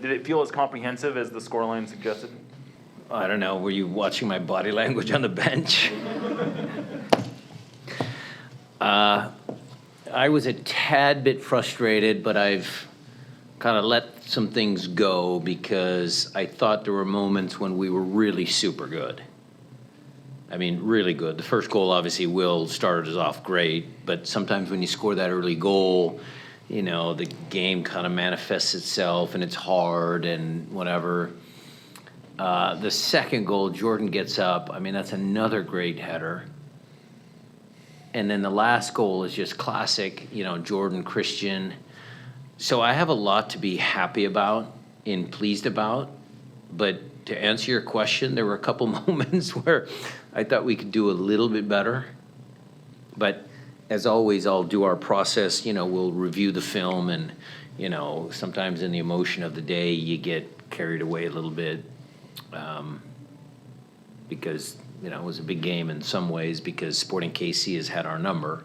did it feel as comprehensive as the scoreline suggested? I don't know. Were you watching my body language on the bench? I was a tad bit frustrated, but I've kind of let some things go because I thought there were moments when we were really super good. I mean, really good. The first goal, obviously, Will started us off great, but sometimes when you score that early goal, you know, the game kind of manifests itself and it's hard and whatever. The second goal, Jordan gets up. I mean, that's another great header. And then the last goal is just classic, you know, Jordan, Christian. So I have a lot to be happy about and pleased about. But to answer your question, there were a couple moments where I thought we could do a little bit better. But as always, I'll do our process. You know, we'll review the film and, you know, sometimes in the emotion of the day, you get carried away a little bit. Because, you know, it was a big game in some ways because Sporting KC has had our number.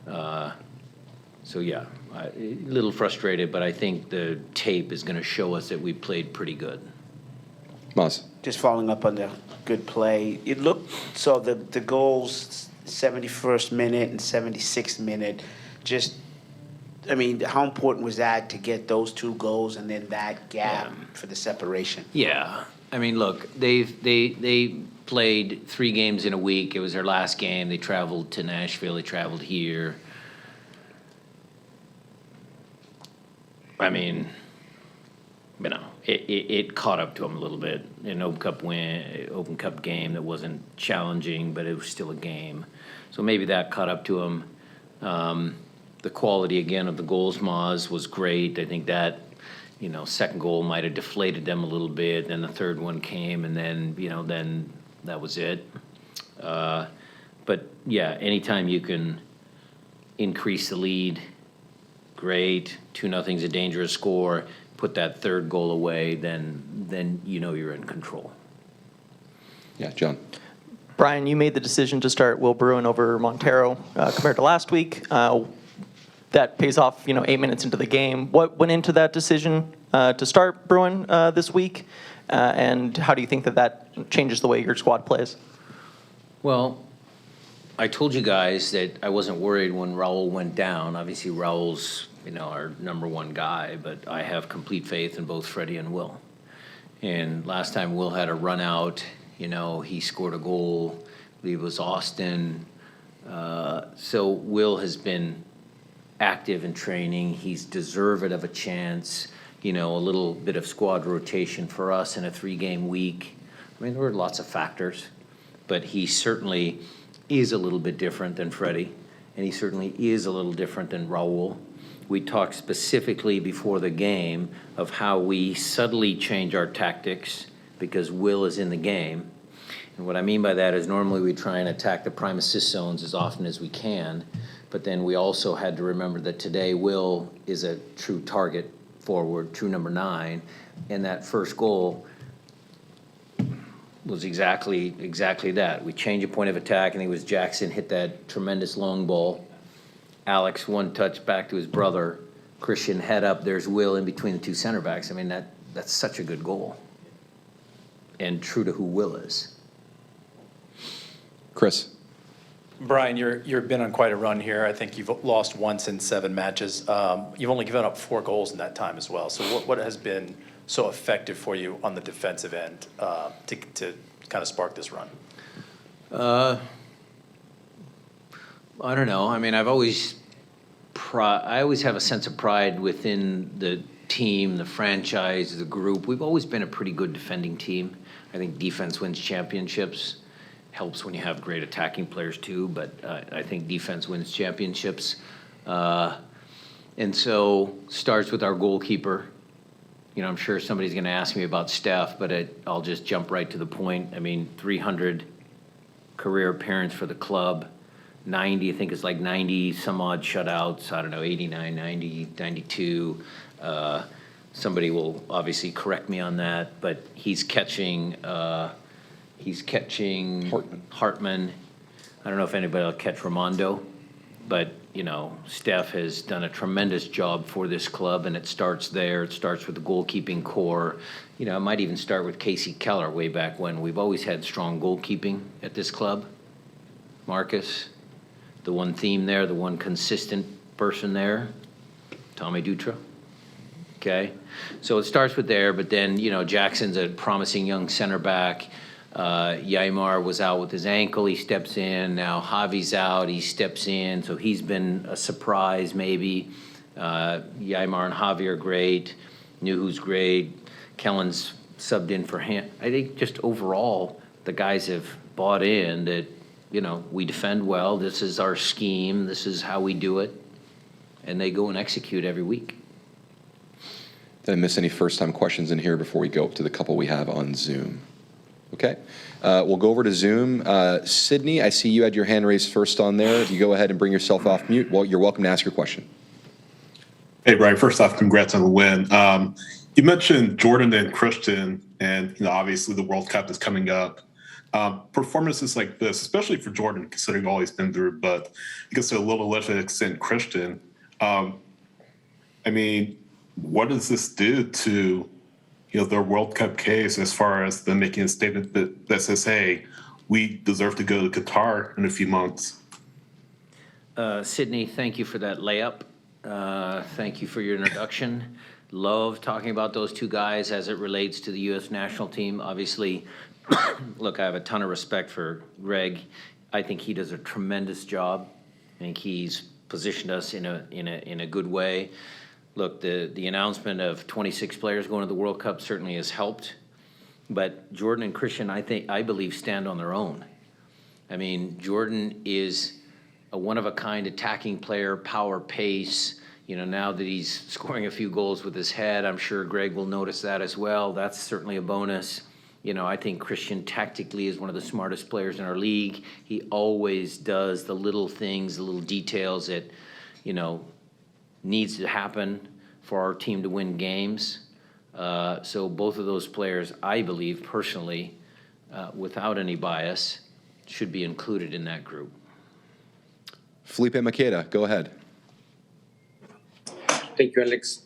So, yeah, a little frustrated, but I think the tape is going to show us that we played pretty good. Moss. Just following up on the good play, it looked, so the goals, 71st minute and 76th minute, just, I mean, how important was that to get those two goals and then that gap for the separation? Yeah. I mean, look, they played 3 games in a week. It was their last game. They traveled to Nashville. They traveled here. I mean, you know, it caught up to them a little bit. An Open Cup game that wasn't challenging, but it was still a game. So maybe that caught up to them. The quality, again, of the goals, Maz, was great. I think that, you know, second goal might have deflated them a little bit. Then the third one came, and then, you know, then that was it. But, yeah, anytime you can increase the lead, great. 2-0's a dangerous score. Put that third goal away, then you know you're in control. Yeah, John. Brian, you made the decision to start Will Bruin over Montero compared to last week. That pays off, you know, 8 minutes into the game. What went into that decision to start Bruin this week? And how do you think that changes the way your squad plays? Well, I told you guys that I wasn't worried when Raul went down. Obviously, Raul's, you know, our number one guy, but I have complete faith in both Freddie and Will. And last time Will had a run out, you know, he scored a goal. I believe it was Austin. So Will has been active in training. He's deserved of a chance, you know, a little bit of squad rotation for us in a 3-game week. I mean, there were lots of factors, but he certainly is a little bit different than Freddie, and he certainly is a little different than Raul. We talked specifically before the game of how we subtly change our tactics because Will is in the game. And what I mean by that is normally we try and attack the prime assist zones as often as we can, but then we also had to remember that today Will is a true target forward, true number 9, and that first goal was exactly that. We changed a point of attack, and it was Jackson hit that tremendous long ball. Alex one touch back to his brother. Christian head up. There's Will in between the 2 center backs. I mean, that's such a good goal, and true to who Will is. Chris. Brian, you've been on quite a run here. I think you've lost once in 7 matches. You've only given up 4 goals in that time as well. So what has been so effective for you on the defensive end to kind of spark this run? I don't know. I mean, I always have a sense of pride within the team, the franchise, the group. We've always been a pretty good defending team. I think defense wins championships. Helps when you have great attacking players too, but I think defense wins championships. And so starts with our goalkeeper. You know, I'm sure somebody's going to ask me about Steph, but I'll just jump right to the point. I mean, 300 career appearance for the club. 90, I think it's like 90 some odd shutouts. I don't know, 89, 90, 92. Somebody will obviously correct me on that, but he's catching Hartman. I don't know if anybody will catch Ramondo, but Steph has done a tremendous job for this club, and it starts there. It starts with the goalkeeping core. It might even start with Casey Keller way back when. We've always had strong goalkeeping at this club. Marcus, the one theme there, the one consistent person there, Tommy Dutra. Okay, so it starts with there, but then, Jackson's a promising young center back. Yaimar was out with his ankle, he steps in. Now Javi's out, he steps in, so he's been a surprise maybe. Yaimar and Javi are great. Nuhu's great. Kellen's subbed in for him. I think just overall, the guys have bought in that, we defend well, this is our scheme, this is how we do it, and they go and execute every week. Did I miss any first-time questions in here before we go up to the couple we have on Zoom? Okay. We'll go over to Zoom. Sydney, I see you had your hand raised first on there. If you go ahead and bring yourself off mute, well, you're welcome to ask your question. Hey, Brian, first off, congrats on the win. You mentioned Jordan and Christian, and obviously the World Cup is coming up. Performances like this, especially for Jordan, considering all he's been through, but I guess to a little less extent Christian, what does this do to their World Cup case as far as them making a statement that says, hey, we deserve to go to Qatar in a few months? Sydney, thank you for that layup. Thank you for your introduction. Love talking about those two guys as it relates to the U.S. national team. Obviously, look, I have a ton of respect for Greg. I think he does a tremendous job. I think he's positioned us in a good way. Look, the announcement of 26 players going to the World Cup certainly has helped, but Jordan and Christian, I believe, stand on their own. Jordan is a one-of-a-kind attacking player, power, pace. Now that he's scoring a few goals with his head, I'm sure Greg will notice that as well. That's certainly a bonus. I think Christian tactically is one of the smartest players in our league. He always does the little things, the little details that, needs to happen for our team to win games. So both of those players, I believe personally, without any bias, should be included in that group. Felipe Makeda, go ahead. Thank you, Alex.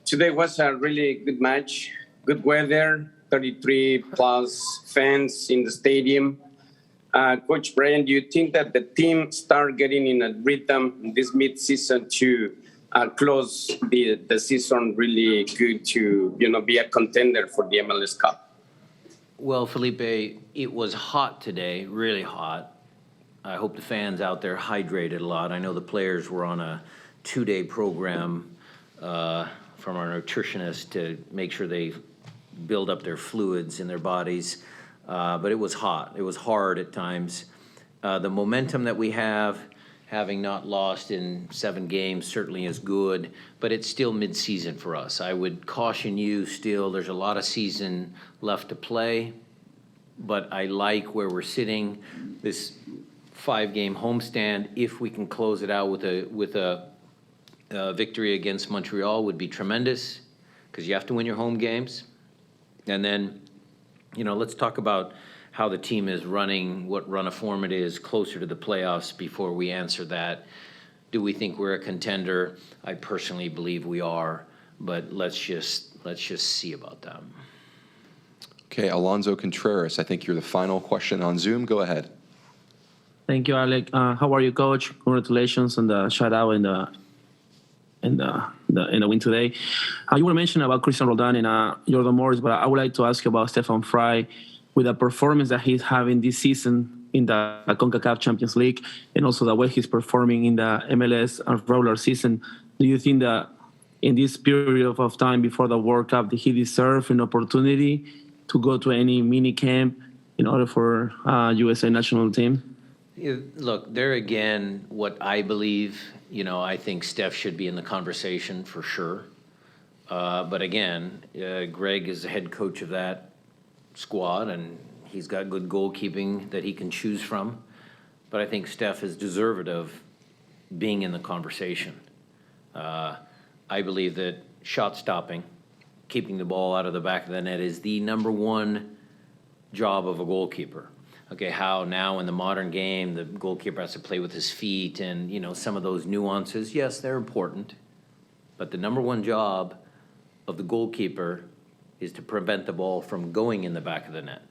Today was a really good match, good weather, 33 plus fans in the stadium. Coach Brian, do you think that the team start getting in a rhythm this mid-season to close the season really good to be a contender for the MLS Cup? Well, Felipe, it was hot today, really hot. I hope the fans out there hydrated a lot. I know the players were on a 2-day program from our nutritionist to make sure they build up their fluids in their bodies. But it was hot. It was hard at times. The momentum that we have, having not lost in 7 games, certainly is good, but it's still mid-season for us. I would caution you still, there's a lot of season left to play, but I like where we're sitting. This 5-game homestand, if we can close it out with a victory against Montreal, would be tremendous, because you have to win your home games. And then, let's talk about how the team is running, what run of form it is closer to the playoffs before we answer that. Do we think we're a contender? I personally believe we are, but let's just see about that. Okay, Alonso Contreras, I think you're the final question on Zoom. Go ahead. Thank you, Alec. How are you, Coach? Congratulations on the shutout in the win today. You were mentioning about Christian Roldan and Jordan Morris, but I would like to ask you about Stefan Fry with the performance that he's having this season in the CONCACAF Champions League and also the way he's performing in the MLS regular season. Do you think that in this period of time before the World Cup, did he deserve an opportunity to go to any mini camp in order for USA national team? Look, there again, what I believe, I think Steph should be in the conversation for sure. But again, Greg is the head coach of that squad, and he's got good goalkeeping that he can choose from. But I think Steph is deserved of being in the conversation. I believe that shot stopping, keeping the ball out of the back of the net, is the number one job of a goalkeeper. okay, how now in the modern game, the goalkeeper has to play with his feet and, you know, some of those nuances, yes, they're important. But the number one job of the goalkeeper is to prevent the ball from going in the back of the net.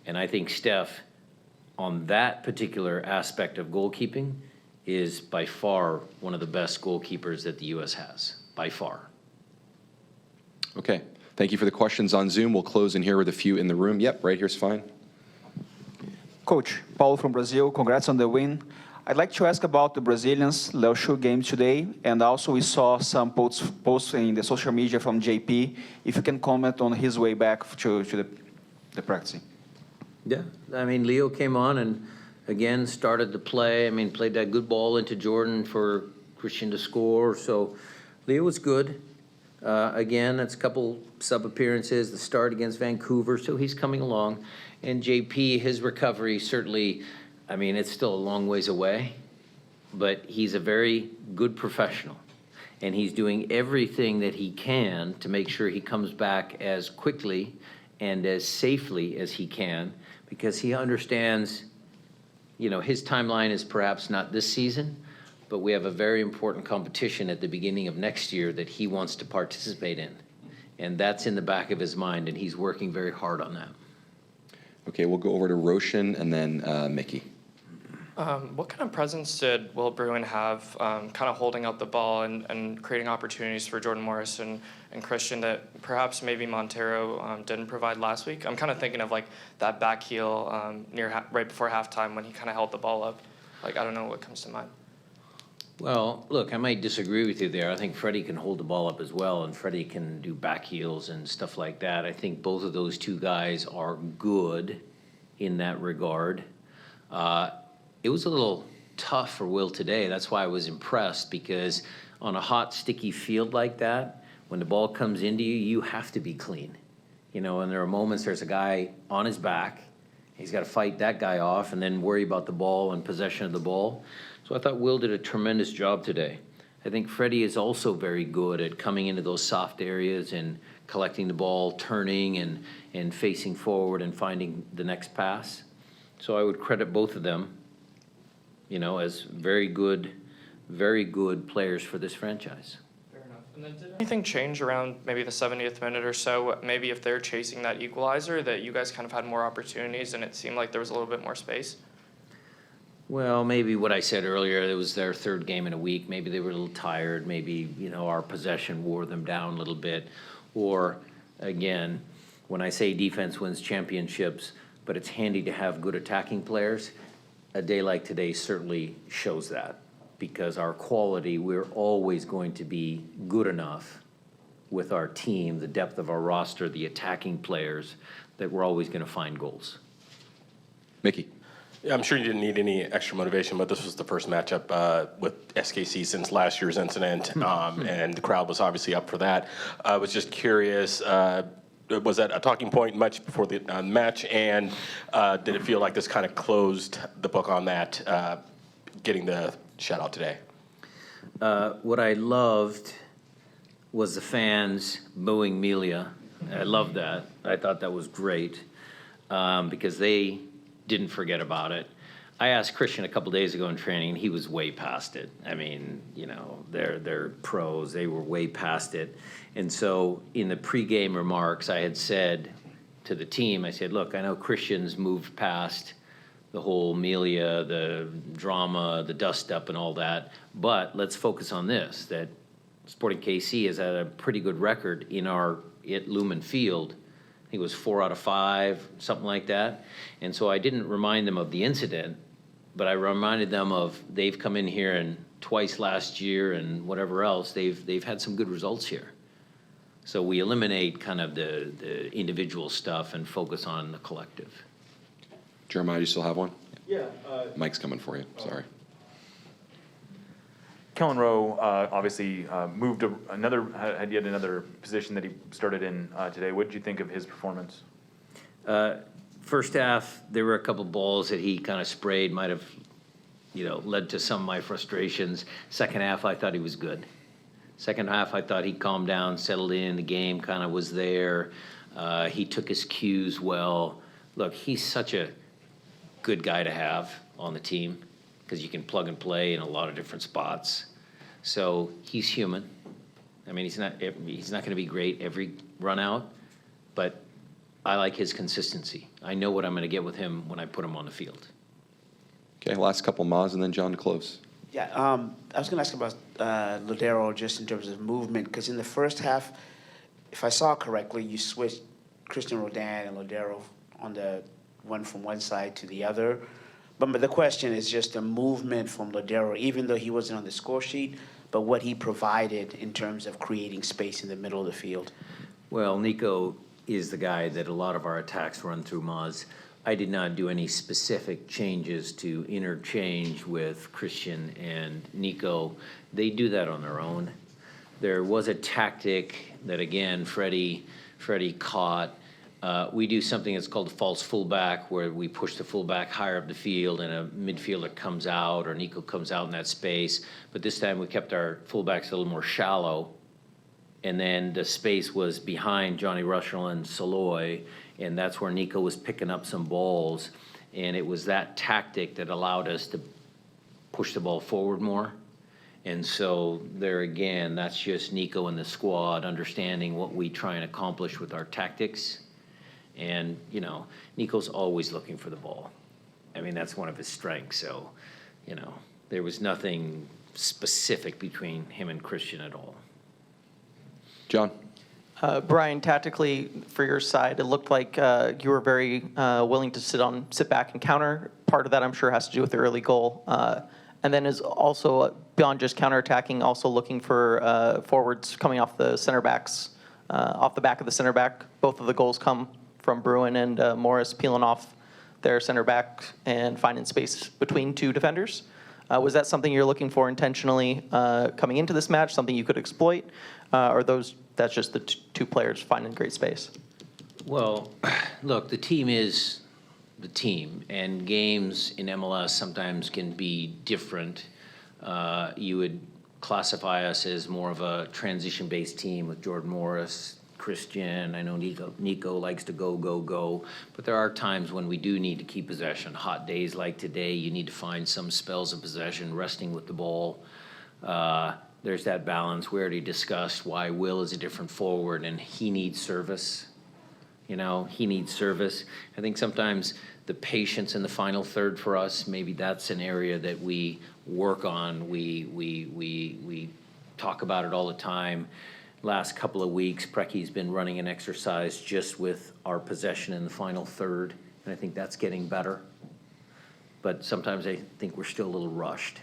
And I think Steph, on that particular aspect of goalkeeping, is by far one of the best goalkeepers that the U.S. has, by far. Okay, thank you for the questions on Zoom. We'll close in here with a few in the room. Yep, right here's fine. Coach, Paulo from Brazil, congrats on the win. I'd like to ask about the Brazilians' Leo Xu game today, and also we saw some posts in the social media from JP. If you can comment on his way back to the practicing. Yeah, I mean, Leo came on and, again, started to play. I mean, played that good ball into Jordan for Christian to score. So Leo was good. Again, that's a couple sub-appearances, the start against Vancouver, so he's coming along. And JP, his recovery certainly, I mean, it's still a long ways away, but he's a very good professional. And he's doing everything that he can to make sure he comes back as quickly and as safely as he can, because he understands, you know, his timeline is perhaps not this season, but we have a very important competition at the beginning of next year that he wants to participate in. And that's in the back of his mind, and he's working very hard on that. Okay, we'll go over to Roshan and then Mickey. What kind of presence did Will Bruin have kind of holding out the ball and creating opportunities for Jordan Morris and Christian that perhaps maybe Montero didn't provide last week? I'm kind of thinking of like that back heel right before halftime when he kind of held the ball up. Like, I don't know what comes to mind. Well, look, I might disagree with you there. I think Freddie can hold the ball up as well, and Freddie can do back heels and stuff like that. I think both of those two guys are good in that regard. It was a little tough for Will today. That's why I was impressed, because on a hot, sticky field like that, when the ball comes into you, you have to be clean. You know, and there are moments there's a guy on his back. He's got to fight that guy off and then worry about the ball and possession of the ball. So I thought Will did a tremendous job today. I think Freddie is also very good at coming into those soft areas and collecting the ball, turning and facing forward and finding the next pass. So I would credit both of them, you know, as very good players for this franchise. Fair enough. And then did anything change around maybe the 70th minute or so? Maybe if they're chasing that equalizer, that you guys kind of had more opportunities and it seemed like there was a little bit more space? Well, maybe what I said earlier, it was their third game in a week. Maybe they were a little tired. Maybe, you know, our possession wore them down a little bit. Or, again, when I say defense wins championships, but it's handy to have good attacking players, a day like today certainly shows that, because our quality, we're always going to be good enough with our team, the depth of our roster, the attacking players, that we're always going to find goals. Mickey. Yeah, I'm sure you didn't need any extra motivation, but this was the first matchup with SKC since last year's incident, and the crowd was obviously up for that. I was just curious, was that a talking point much before the match, and did it feel like this kind of closed the book on that, getting the shutout today? What I loved was the fans booing Melia. I loved that. I thought that was great, because they didn't forget about it. I asked Christian a couple days ago in training, and he was way past it. I mean, you know, they're pros. They were way past it. And so in the pregame remarks, I had said to the team, I said, look, I know Christian's moved past the whole Melia, the drama, the dust-up and all that, but let's focus on this, that Sporting KC has had a pretty good record at Lumen Field. I think it was 4 out of 5, something like that. And so I didn't remind them of the incident, but I reminded them of they've come in here and twice last year and whatever else, they've had some good results here. So we eliminate kind of the individual stuff and focus on the collective. Jeremiah, you still have one? Yeah. Mike's coming for you, sorry. Kellen Rowe obviously had yet another position that he started in today. What did you think of his performance? First half, there were a couple balls that he kind of sprayed, might have, you know, led to some of my frustrations. Second half, I thought he was good. Second half, I thought he calmed down, settled in, the game kind of was there. He took his cues well. Look, he's such a good guy to have on the team because you can plug and play in a lot of different spots. So he's human. I mean, he's not going to be great every run out, but I like his consistency. I know what I'm going to get with him when I put him on the field. Okay, last couple, Maz, and then John to close. Yeah, I was going to ask about Lodero just in terms of movement, because in the first half, if I saw correctly, you switched Christian Roldan and Lodero on the one from one side to the other. But the question is just the movement from Lodero, even though he wasn't on the score sheet, but what he provided in terms of creating space in the middle of the field. Well, Nico is the guy that a lot of our attacks run through, Maz. I did not do any specific changes to interchange with Christian and Nico. They do that on their own. There was a tactic that, again, Freddie caught. We do something that's called false fullback, where we push the fullback higher up the field and a midfielder comes out or Nico comes out in that space. But this time we kept our fullbacks a little more shallow. And then the space was behind Johnny Russell and Saloy, and that's where Nico was picking up some balls. And it was that tactic that allowed us to push the ball forward more. And so there again, that's just Nico and the squad understanding what we try and accomplish with our tactics. And, you know, Nico's always looking for the ball. I mean, that's one of his strengths. So, you know, there was nothing specific between him and Christian at all. John? Brian, tactically for your side, it looked like you were very willing to sit back and counter. Part of that, I'm sure, has to do with the early goal. And then is also, beyond just counterattacking, also looking for forwards coming off the center backs, off the back of the center back. Both of the goals come from Bruin and Morris peeling off their center back and finding space between two defenders. Was that something you're looking for intentionally coming into this match, something you could exploit, or that's just the two players finding great space? Well, look, the team is the team, and games in MLS sometimes can be different. You would classify us as more of a transition-based team with Jordan Morris, Christian. I know Nico likes to go, but there are times when we do need to keep possession. Hot days like today, you need to find some spells of possession, resting with the ball. There's that balance. We already discussed why Will is a different forward, and he needs service. You know, he needs service. I think sometimes the patience in the final third for us, maybe that's an area that we work on. We talk about it all the time. Last couple of weeks, Precky's been running an exercise just with our possession in the final third, and I think that's getting better. But sometimes I think we're still a little rushed.